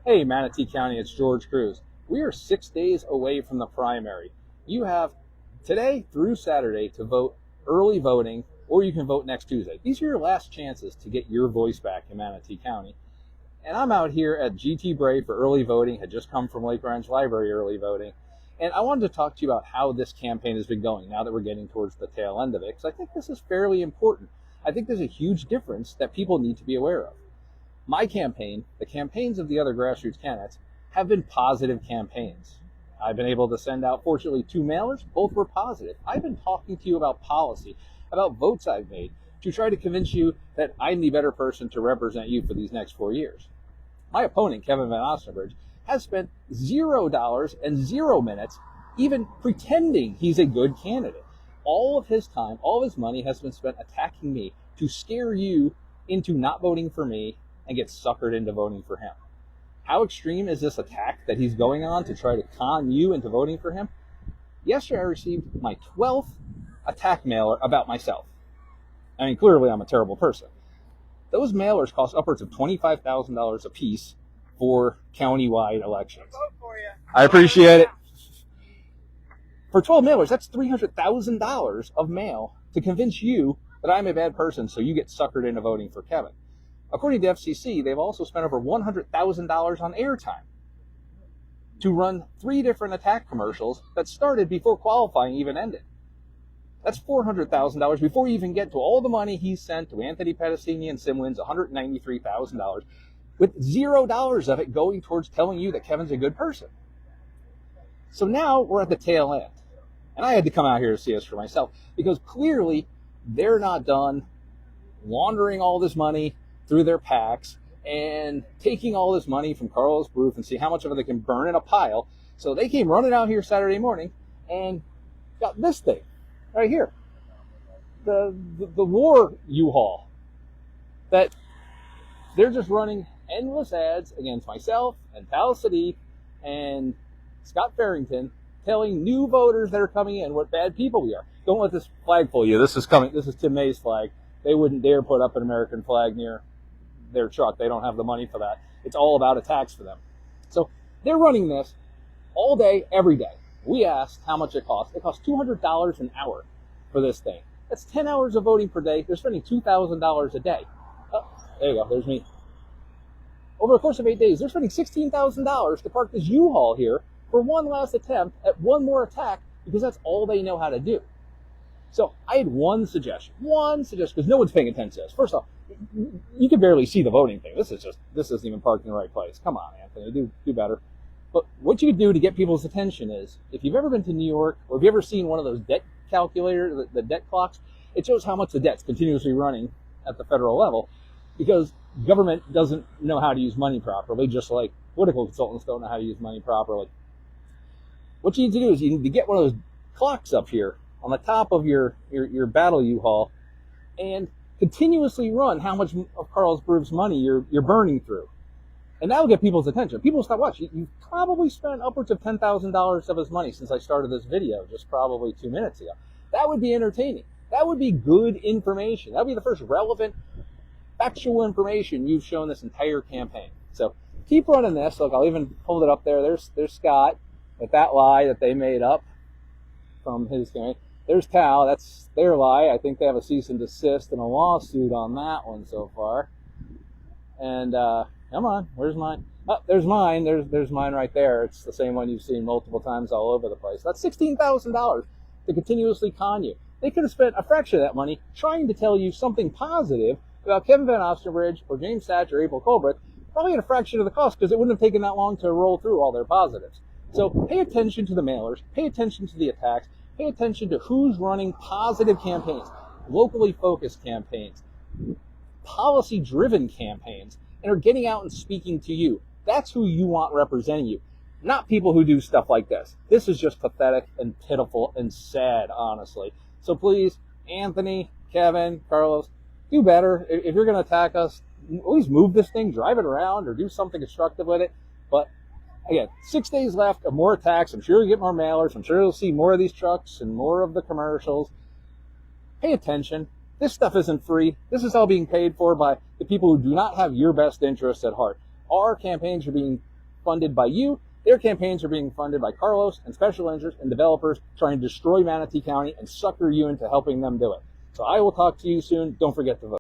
Hey, Manatee County, it's George Kruse. We are 6 days away from the primary. You have today through Saturday to vote early voting, or you can vote next Tuesday. These are your last chances to get your voice back in Manatee County. And I'm out here at GT Bray for early voting, had just come from Lake Ranch Library early voting. And I wanted to talk to you about how this campaign has been going now that we're getting towards the tail end of it, because I think this is fairly important. I think there's a huge difference that people need to be aware of. My campaign, the campaigns of the other grassroots candidates, have been positive campaigns. I've been able to send out, fortunately, 2 mailers. Both were positive. I've been talking to you about policy, about votes I've made, to try to convince you that I'm the better person to represent you for these next 4 years. My opponent, Kevin Van Ostenbridge, has spent $0 and 0 minutes even pretending he's a good candidate. All of his time, all of his money has been spent attacking me to scare you into not voting for me and get suckered into voting for him. How extreme is this attack that he's going on to try to con you into voting for him? Yesterday I received my 12th attack mailer about myself. I mean, clearly I'm a terrible person. Those mailers cost upwards of $25,000 a piece for countywide elections. I appreciate it. For 12 mailers, that's $300,000 of mail to convince you that I'm a bad person so you get suckered into voting for Kevin. According to FCC, they've also spent over $100,000 on airtime to run 3 different attack commercials that started before qualifying even ended. That's $400,000 before you even get to all the money he sent to Anthony Pedicini and Simwins, $193,000, with $0 of it going towards telling you that Kevin's a good person. So now we're at the tail end. And I had to come out here to see this for myself because clearly they're not done laundering all this money through their PACs and taking all this money from Carlos Roof and see how much of it they can burn in a pile. So they came running out here Saturday morning and got this thing right here, the war U-Haul, that they're just running endless ads against myself and Tal Sadiq and Scott Farrington, telling new voters that are coming in what bad people we are. Don't let this flag fool you. This is Tim May's flag. They wouldn't dare put up an American flag near their truck. They don't have the money for that. It's all about attacks for them. So they're running this all day, every day. We asked how much it costs. It costs $200 an hour for this thing. That's 10 hours of voting per day. They're spending $2,000 a day. Oh, there you go. There's me. Over the course of 8 days, they're spending $16,000 to park this U-Haul here for one last attempt at one more attack because that's all they know how to do. So I had one suggestion, because no one's paying attention to this. First off, you can barely see the voting thing. This isn't even parked in the right place. Come on, Anthony, do better. But what you could do to get people's attention is, if you've ever been to New York, or if you've ever seen one of those debt calculators, the debt clocks, it shows how much the debt's continuously running at the federal level, because government doesn't know how to use money properly, just like political consultants don't know how to use money properly. What you need to do is you need to get one of those clocks up here on the top of your battle U-Haul and continuously run how much of Carlos Broof's money you're burning through. And that will get people's attention. People will start watching. You've probably spent upwards of $10,000 of his money since I started this video, just probably 2 minutes ago. That would be entertaining. That would be good information. That would be the first relevant, factual information you've shown this entire campaign. So keep running this. Look, I'll even hold it up there. There's Scott with that lie that they made up from his campaign. There's Tal. That's their lie. I think they have a cease and desist and a lawsuit on that one so far. And come on, where's mine? Oh, there's mine. There's mine right there. It's the same one you've seen multiple times all over the place. That's $16,000 to continuously con you. They could have spent a fraction of that money trying to tell you something positive about Kevin Van Ostenbridge or James Thatcher or April Colbert, probably at a fraction of the cost because it wouldn't have taken that long to roll through all their positives. So pay attention to the mailers, pay attention to the attacks, pay attention to who's running positive campaigns, locally focused campaigns, policy-driven campaigns, and are getting out and speaking to you. That's who you want representing you, not people who do stuff like this. This is just pathetic and pitiful and sad, honestly. So please, Anthony, Kevin, Carlos, do better. If you're going to attack us, at least move this thing, drive it around, or do something constructive with it. But again, 6 days left of more attacks. I'm sure you'll get more mailers. I'm sure you'll see more of these trucks and more of the commercials. Pay attention. This stuff isn't free. This is all being paid for by the people who do not have your best interests at heart. Our campaigns are being funded by you. Their campaigns are being funded by Carlos and special interests and developers trying to destroy Manatee County and sucker you into helping them do it. So I will talk to you soon. Don't forget to vote.